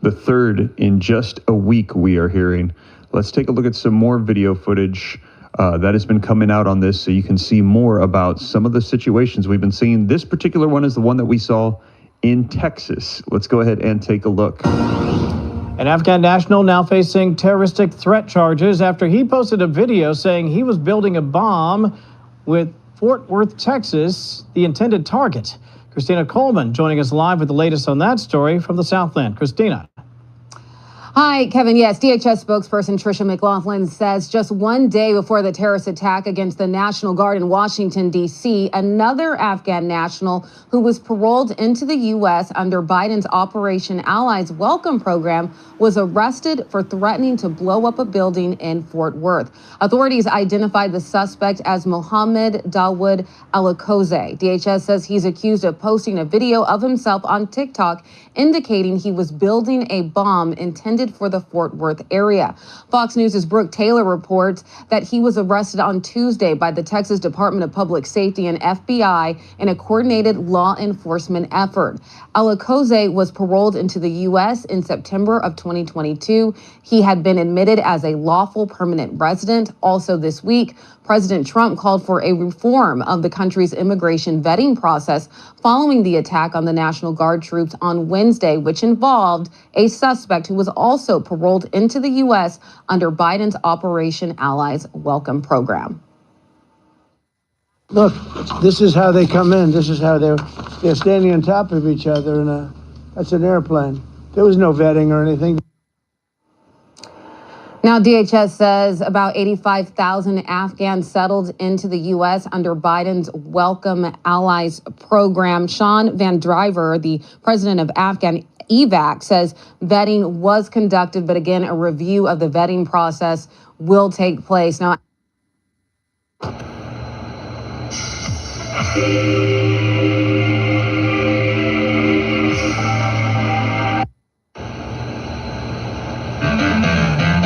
The 3rd in just a week, we are hearing. Let's take a look at some more video footage that has been coming out on this so you can see more about some of the situations we've been seeing. This particular one is the one that we saw in Texas. Let's go ahead and take a look. An Afghan national now facing terroristic threat charges after he posted a video saying he was building a bomb with Fort Worth, Texas, the intended target. Christina Coleman joining us live with the latest on that story from the Southland. Christina. Hi, Kevin. Yes, DHS spokesperson Tricia McLaughlin says just one day before the terrorist attack against the National Guard in Washington, D.C., another Afghan national who was paroled into the U.S. under Biden's Operation Allies Welcome program was arrested for threatening to blow up a building in Fort Worth. Authorities identified the suspect as Mohammed Dawood Alakoze. DHS says he's accused of posting a video of himself on TikTok indicating he was building a bomb intended for the Fort Worth area. Fox News' Brooke Taylor reports that he was arrested on Tuesday by the Texas Department of Public Safety and FBI in a coordinated law enforcement effort. Alakoze was paroled into the U.S. in September of 2022. He had been admitted as a lawful permanent resident. Also this week, President Trump called for a reform of the country's immigration vetting process following the attack on the National Guard troops on Wednesday, which involved a suspect who was also paroled into the U.S. under Biden's Operation Allies Welcome program. Look, this is how they come in. This is how they're standing on top of each other, and that's an airplane. There was no vetting or anything. Now, DHS says about 85,000 Afghans settled into the U.S. under Biden's Welcome Allies program. Sean Van Driver, the president of Afghan EVAC, says vetting was conducted, but again, a review of the vetting process will take place. Now,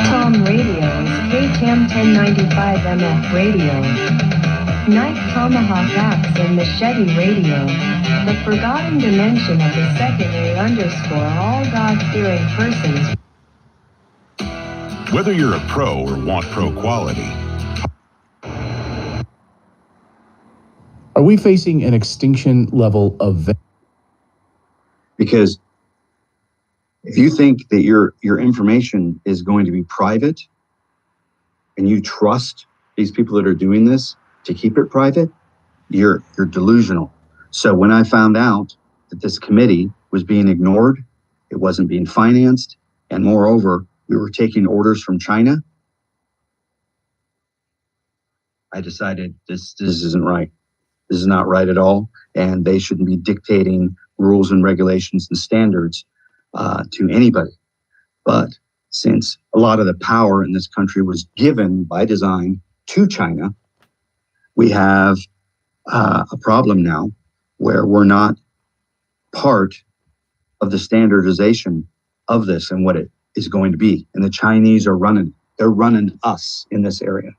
Taam radios, Taam 1095 MF radio. Knife Tomahawk axe and machete radio. The forgotten dimension of the secondary underscore all God-fearing persons. Whether you're a pro or want pro quality. Are we facing an extinction level of Because if you think that your information is going to be private and you trust these people that are doing this to keep it private, you're delusional. So when I found out that this committee was being ignored, it wasn't being financed, and moreover, we were taking orders from China, I decided this isn't right. This is not right at all, and they shouldn't be dictating rules and regulations and standards to anybody. But since a lot of the power in this country was given by design to China, we have a problem now where we're not part of the standardization of this and what it is going to be. And the Chinese are running, they're running us in this area.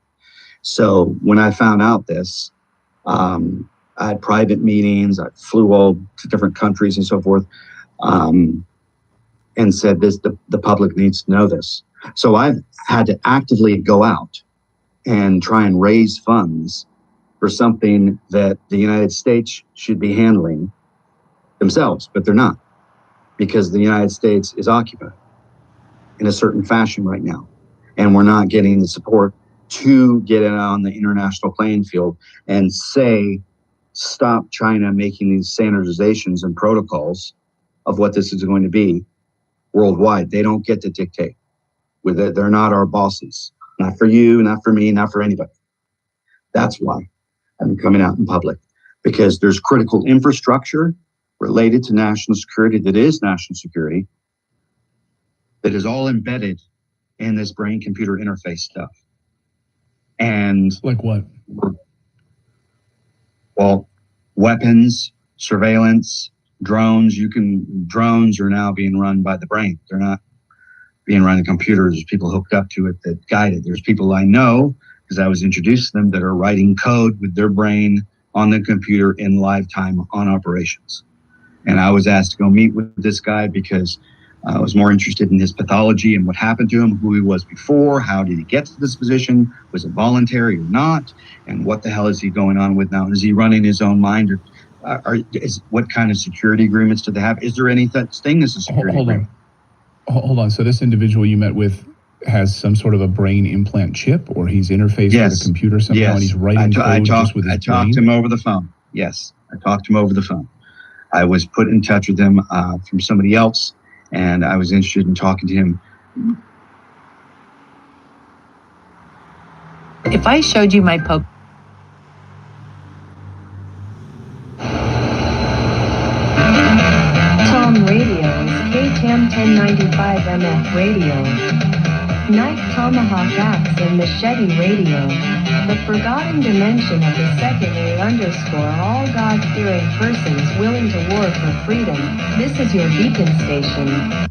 So when I found out this, I had private meetings, I flew all to different countries and so forth, and said the public needs to know this. So I've had to actively go out and try and raise funds for something that the United States should be handling themselves, but they're not, because the United States is occupied in a certain fashion right now. And we're not getting the support to get it on the international playing field and say, stop China making these standardizations and protocols of what this is going to be worldwide. They don't get to dictate with it. They're not our bosses. Not for you, not for me, not for anybody. That's why I'm coming out in public, because there's critical infrastructure related to national security that is national security that is all embedded in this brain-computer interface stuff. And like what? Well, weapons, surveillance, drones. Drones are now being run by the brain. They're not being run on computers. There's people hooked up to it that guide it. There's people I know, because I was introduced to them, that are writing code with their brain on the computer in live time on operations. And I was asked to go meet with this guy because I was more interested in his pathology and what happened to him, who he was before, how did he get to this position, was it voluntary or not, and what the hell is he going on with now? Is he running his own mind, or what kind of security agreements do they have? Is there any such thing as a security agreement? Hold on. So this individual you met with has some sort of a brain implant chip, or he's interfaced with a computer somehow, and he's writing code just with his brain? I talked to him over the phone. Yes, I talked to him over the phone. I was put in touch with him from somebody else, and I was interested in talking to him If I showed you my poke. Taam radios, Taam 1095 MF radio. Knife tomahawk axe and machete radio. The forgotten dimension of the second A underscore all God-fearing persons willing to war for freedom. This is your beacon station.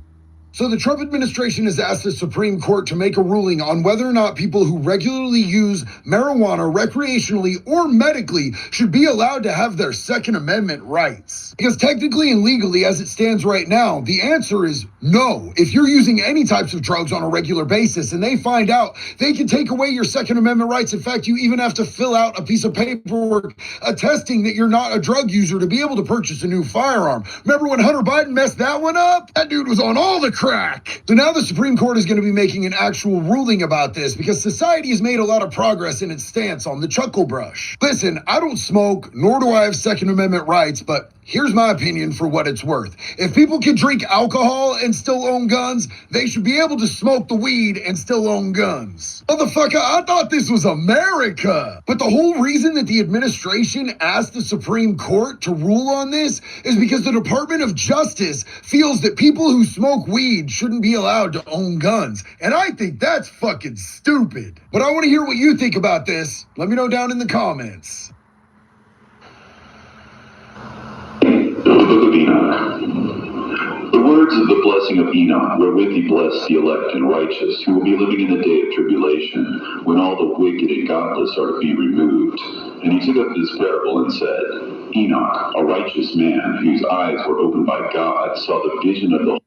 So the Trump administration has asked the Supreme Court to make a ruling on whether or not people who regularly use marijuana recreationally or medically should be allowed to have their Second Amendment rights. Because technically and legally, as it stands right now, the answer is no. If you're using any types of drugs on a regular basis and they find out, they can take away your Second Amendment rights. In fact, you even have to fill out a piece of paperwork attesting that you're not a drug user to be able to purchase a new firearm. Remember when Hunter Biden messed that one up? That dude was on all the crack. So now the Supreme Court is going to be making an actual ruling about this because society has made a lot of progress in its stance on the chuckle brush. Listen, I don't smoke, nor do I have Second Amendment rights, but here's my opinion for what it's worth. If people can drink alcohol and still own guns, they should be able to smoke the weed and still own guns. Motherfucker, I thought this was America. But the whole reason that the administration asked the Supreme Court to rule on this is because the Department of Justice feels that people who smoke weed shouldn't be allowed to own guns. And I think that's fucking stupid. But I want to hear what you think about this. Let me know down in the comments. The Book of Enoch. The words of the blessing of Enoch, wherewith he blessed the elect and righteous, who will be living in the day of tribulation, when all the wicked and godless are to be removed. And he took up this parable and said, Enoch, a righteous man, whose eyes were opened by God, saw the vision of the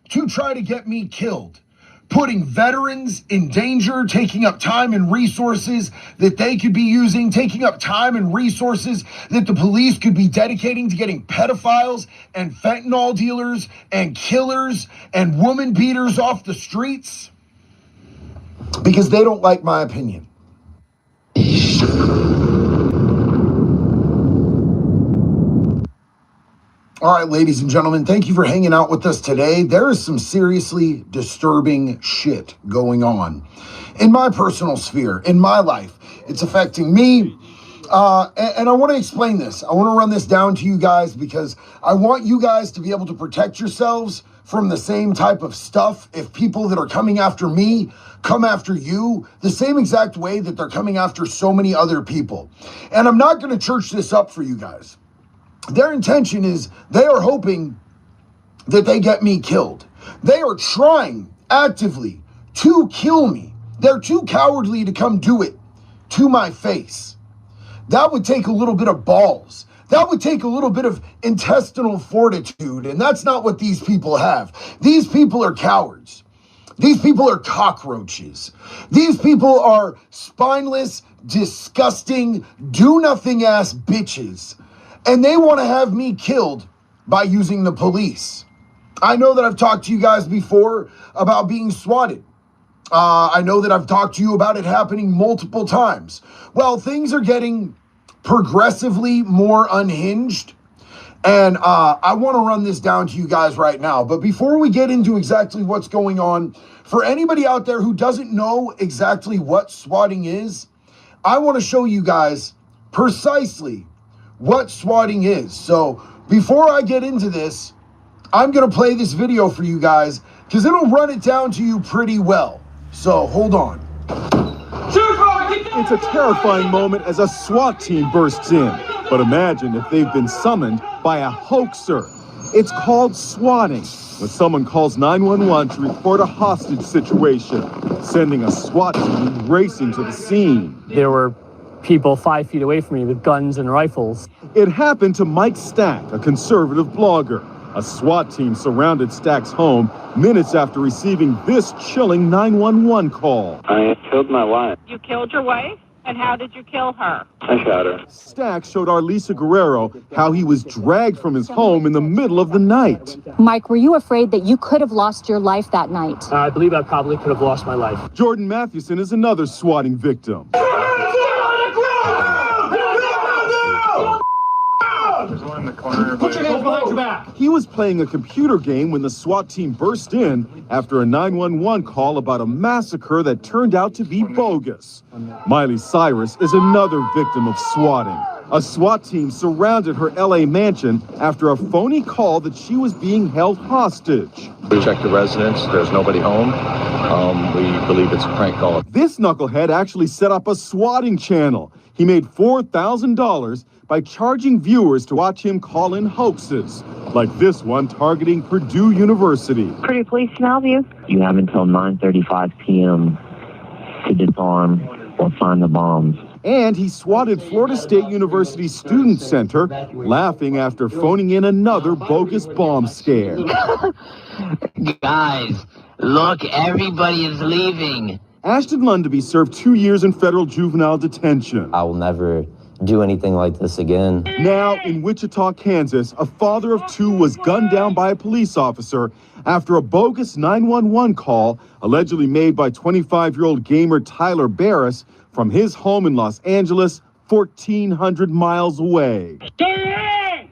to try to get me killed, putting veterans in danger, taking up time and resources that they could be using, taking up time and resources that the police could be dedicating to getting pedophiles and fentanyl dealers and killers and woman beaters off the streets because they don't like my opinion. All right, ladies and gentlemen, thank you for hanging out with us today. There is some seriously disturbing shit going on in my personal sphere, in my life. It's affecting me. And I want to explain this. I want to run this down to you guys because I want you guys to be able to protect yourselves from the same type of stuff. If people that are coming after me come after you the same exact way that they're coming after so many other people. And I'm not going to church this up for you guys. Their intention is they are hoping that they get me killed. They are trying actively to kill me. They're too cowardly to come do it to my face. That would take a little bit of balls. That would take a little bit of intestinal fortitude, and that's not what these people have. These people are cowards. These people are cockroaches. These people are spineless, disgusting, do-nothing-ass bitches. And they want to have me killed by using the police. I know that I've talked to you guys before about being swatted. I know that I've talked to you about it happening multiple times. Well, things are getting progressively more unhinged. And I want to run this down to you guys right now. But before we get into exactly what's going on, for anybody out there who doesn't know exactly what swatting is, I want to show you guys precisely what swatting is. So before I get into this, I'm going to play this video for you guys because it'll run it down to you pretty well. So hold on. It's a terrifying moment as a SWAT team bursts in. But imagine if they've been summoned by a hoaxer. It's called swatting, when someone calls 911 to report a hostage situation, sending a SWAT team racing to the scene. There were people 5 feet away from me with guns and rifles. It happened to Mike Stack, a conservative blogger. A SWAT team surrounded Stack's home minutes after receiving this chilling 911 call. I killed my wife. You killed your wife? And how did you kill her? I shot her. Stack showed Arlisa Guerrero how he was dragged from his home in the middle of the night. Mike, were you afraid that you could have lost your life that night? I believe I probably could have lost my life. Jordan Mathewson is another swatting victim. Put your hands behind your back. He was playing a computer game when the SWAT team burst in after a 911 call about a massacre that turned out to be bogus. Miley Cyrus is another victim of swatting. A SWAT team surrounded her LA mansion after a phony call that she was being held hostage. We checked the residence. There's nobody home. We believe it's a prank call. This knucklehead actually set up a swatting channel. He made $4,000 by charging viewers to watch him call in hoaxes, like this one targeting Purdue University. Pretty please can I help you? You have until 9:35 p.m. to disarm or find the bombs. And he swatted Florida State University Student Center, laughing after phoning in another bogus bomb scare. Guys, look, everybody is leaving. Ashton Lundaby served 2 years in federal juvenile detention. I will never do anything like this again. Now, in Wichita, Kansas, a father of two was gunned down by a police officer after a bogus 911 call allegedly made by 25-year-old gamer Tyler Barris from his home in Los Angeles, 1,400 miles away. Stay in!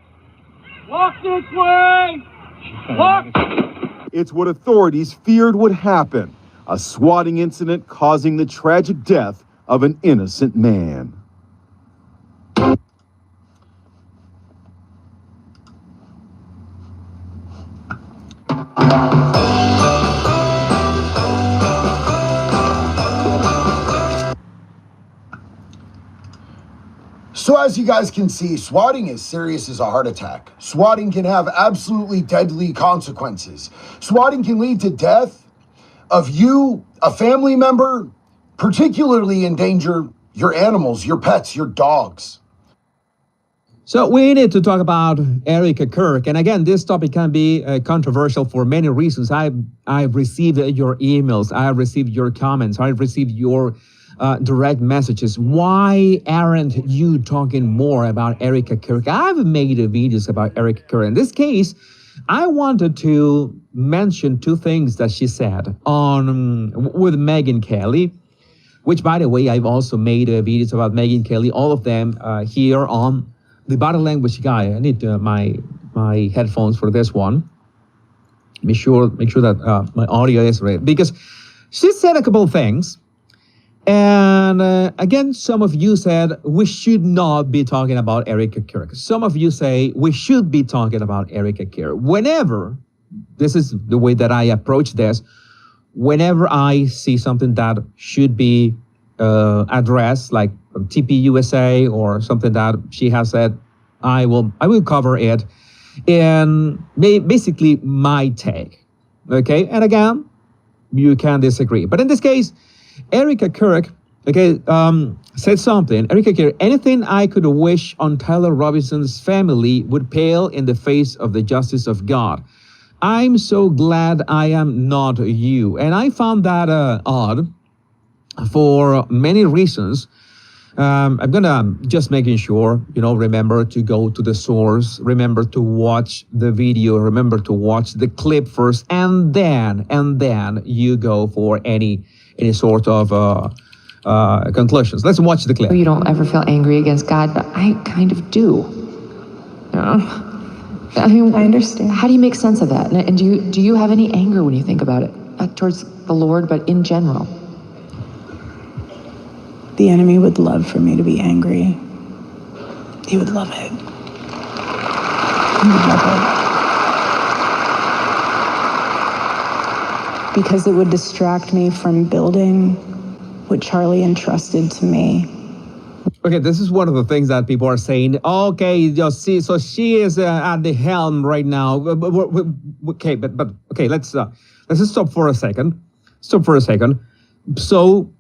Walk this way! Walk! It's what authorities feared would happen, a swatting incident causing the tragic death of an innocent man. So as you guys can see, swatting is serious as a heart attack. Swatting can have absolutely deadly consequences. Swatting can lead to death of you, a family member, particularly endanger your animals, your pets, your dogs. So we need to talk about Erica Kirk. And again, this topic can be controversial for many reasons. I've received your emails. I've received your comments. I've received your direct messages. Why aren't you talking more about Erica Kirk? I've made videos about Erica Kirk. In this case, I wanted to mention two things that she said with Megyn Kelly, which, by the way, I've also made videos about Megyn Kelly, all of them here on the Body Language Guy. I need my headphones for this one. Make sure that my audio is right, because she said a couple of things. And again, some of you said we should not be talking about Erica Kirk. Some of you say we should be talking about Erica Kirk. Whenever, this is the way that I approach this, whenever I see something that should be addressed, like TPUSA or something that she has said, I will cover it in basically my take. Okay, and again, you can disagree, but in this case, Erica Kirk, said something. Erica Kirk, anything I could wish on Tyler Robinson's family would pale in the face of the justice of God. I'm so glad I am not you. And I found that odd for many reasons. I'm gonna just making sure, remember to go to the source, remember to watch the video, remember to watch the clip first, and then you go for any sort of conclusions. Let's watch the clip. You don't ever feel angry against God, but I kind of do. I mean, I understand. How do you make sense of that? And do you have any anger when you think about it? Not towards the Lord, but in general? The enemy would love for me to be angry. He would love it. He would love it. Because it would distract me from building what Charlie entrusted to me. Okay, this is one of the things that people are saying. Okay, just see, so she is at the helm right now. Okay, but okay, let's just stop for a second. So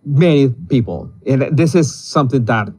many people, and this is something that